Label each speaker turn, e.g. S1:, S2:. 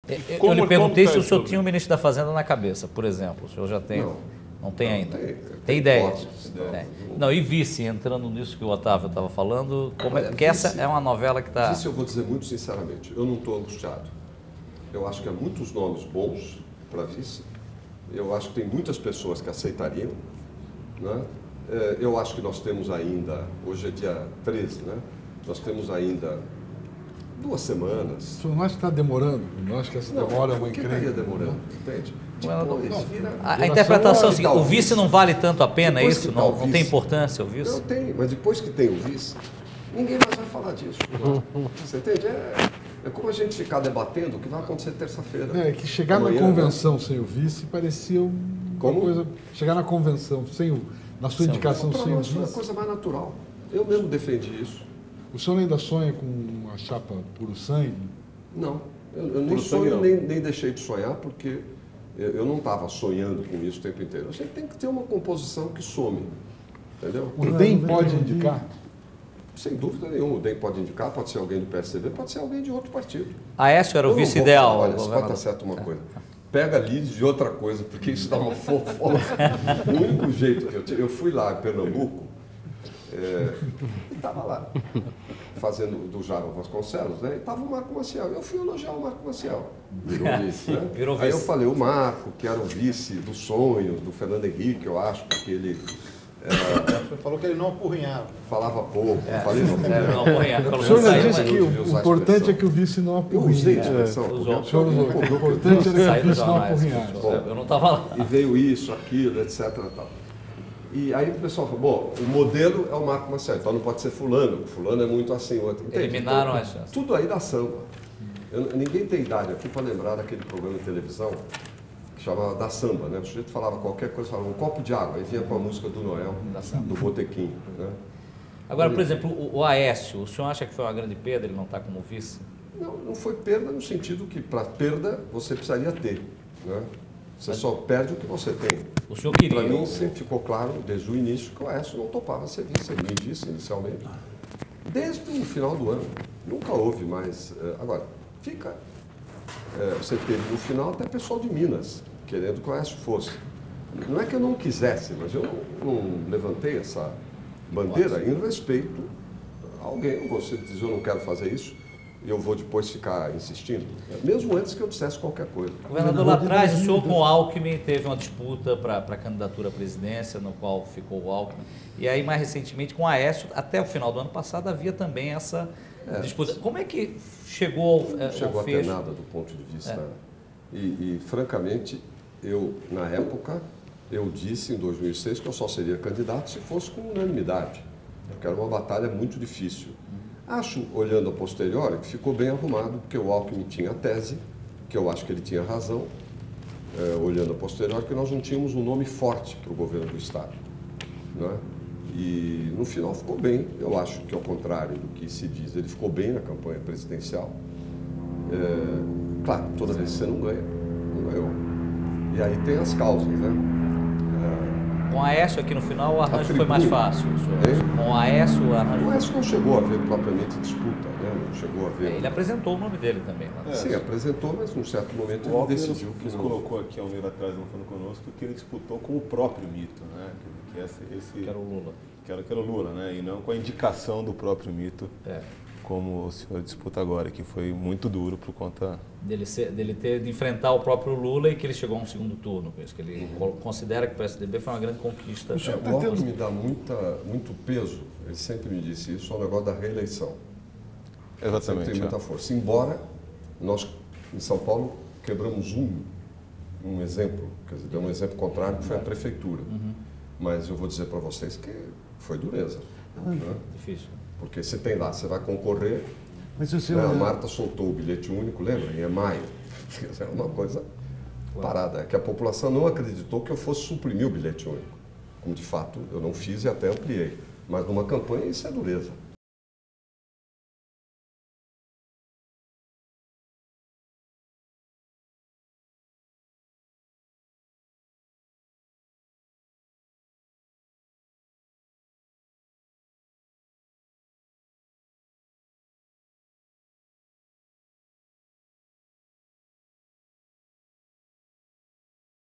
S1: Eu lhe perguntei se o senhor tinha o ministro da Fazenda na cabeça, por exemplo. O senhor já tem? Não tem ainda? Tem ideia? Não, e vice, entrando nisso que o Otávio estava falando, porque essa é uma novela que está...
S2: Vice, eu vou dizer muito sinceramente, eu não estou angustiado. Eu acho que há muitos nomes bons para vice. Eu acho que tem muitas pessoas que aceitariam, né? Eu acho que nós temos ainda, hoje é dia 13, né? Nós temos ainda 2 semanas.
S3: O senhor não acha que está demorando? Não acha que essa demora é uma encrenca?
S2: Por que estaria demorando? Entende?
S1: A interpretação é a seguinte, o vice não vale tanto a pena, é isso? Não tem importância o vice?
S2: Não tem, mas depois que tem o vice, ninguém mais vai falar disso. Você entende? É como a gente ficar debatendo o que vai acontecer terça-feira.
S3: É que chegar na convenção sem o vice parecia uma coisa... Chegar na convenção na sua indicação sem o vice...
S2: É a coisa mais natural. Eu mesmo defendi isso.
S3: O senhor ainda sonha com uma chapa puro sangue?
S2: Não. Eu nem sonho, nem deixei de sonhar, porque eu não estava sonhando com isso o tempo inteiro. A gente tem que ter uma composição que some. Entendeu?
S3: O DEM pode indicar?
S2: Sem dúvida nenhuma. O DEM pode indicar, pode ser alguém do PSDB, pode ser alguém de outro partido.
S1: Aécio era o vice ideal.
S2: Olha, só está certo uma coisa. Pega leads de outra coisa, porque isso dá uma fofoca. O único jeito que eu fui lá em Pernambuco, e estava lá, fazendo do Jairo Vasconcelos, né? E estava o Marco Maciel. Eu fui elogiar o Marco Maciel. Virou vice, né? Aí eu falei, o Marco, que era o vice dos sonhos, do Fernando Henrique, eu acho, porque ele...
S4: Você falou que ele não apurrinhava.
S2: Falava pouco, falei não apurrinhava.
S3: O senhor já disse que o importante é que o vice não apurrinha.
S2: Eu usei a expressão.
S3: O importante é que o vice não apurrinhasse.
S1: Eu não estava lá.
S2: E veio isso, aquilo, etc. Tal. E aí o pessoal falou, bom, o modelo é o Marco Maciel, então não pode ser fulano. Fulano é muito assim, outro.
S1: Eliminaram
S2: então,
S1: as chances.
S2: Tudo aí dá samba. Ninguém tem idade aqui para lembrar daquele programa de televisão que chamava Da Samba, né? O sujeito falava qualquer coisa, falava um copo de água, aí vinha com a música do Noel, do Botequim, né?
S1: Agora, por exemplo, o Aécio, o senhor acha que foi uma grande perda ele não estar como vice?
S2: Não foi perda no sentido que para perda você precisaria ter, né? Você só perde o que você tem.
S1: O senhor queria?
S2: Para mim sempre ficou claro desde o início que o Aécio não topava ser vice, ele me disse inicialmente. Desde o final do ano, nunca houve mais. Agora, você teve no final até pessoal de Minas, querendo que o Aécio fosse. Não é que eu não quisesse, mas eu não levantei essa bandeira em respeito a alguém. Você diz, eu não quero fazer isso, e eu vou depois ficar insistindo, mesmo antes que eu dissesse qualquer coisa.
S1: Governador, lá atrás, o senhor com o Alckmin teve uma disputa para a candidatura à presidência, no qual ficou o Alckmin. E aí, mais recentemente, com o Aécio, até o final do ano passado, havia também essa disputa. Como é que chegou ao
S2: Não chegou a ter nada do ponto de vista... E, francamente, na época, eu disse em 2006 que eu só seria candidato se fosse com unanimidade, porque era uma batalha muito difícil. Acho, olhando a posteriori, que ficou bem arrumado, porque o Alckmin tinha a tese, que eu acho que ele tinha razão, olhando a posteriori, que nós não tínhamos um nome forte para o governo do Estado, né? E no final ficou bem, eu acho que ao contrário do que se diz, ele ficou bem na campanha presidencial. Claro, toda vez que você não ganha, não ganhou. E aí tem as causas, né?
S1: Com o Aécio aqui no final, o arranjo foi mais fácil. Com o Aécio, o arranjo...
S2: O Aécio não chegou a ver propriamente disputa, né? Não chegou a ver...
S1: Ele apresentou o nome dele também.
S2: Sim, apresentou, mas num certo momento ele decidiu que
S4: nos colocou aqui há um mês atrás, não falando conosco, que ele disputou com o próprio mito, né? Que era o Lula. Que era o Lula, né? E não com a indicação do próprio mito. Como o senhor disputa agora, que foi muito duro por conta...
S1: Dele ter de enfrentar o próprio Lula e que ele chegou a um segundo turno, por isso que ele considera que o PSDB foi uma grande conquista.
S2: O Alckmin me dá muito peso, ele sempre me disse isso, ao negócio da reeleição.
S4: Exatamente.
S2: Tem muita força. Embora nós, em São Paulo, quebramos um exemplo, quer dizer, um exemplo contrário, que foi a prefeitura. Mas eu vou dizer para vocês que foi dureza. Né?
S1: Difícil.
S2: Porque você tem lá, você vai concorrer,
S3: mas
S2: a Marta soltou o bilhete único, lembra? Em maio. É uma coisa parada. É que a população não acreditou que eu fosse suprimir o bilhete único. Como de fato eu não fiz e até ampliei. Mas numa campanha isso é dureza.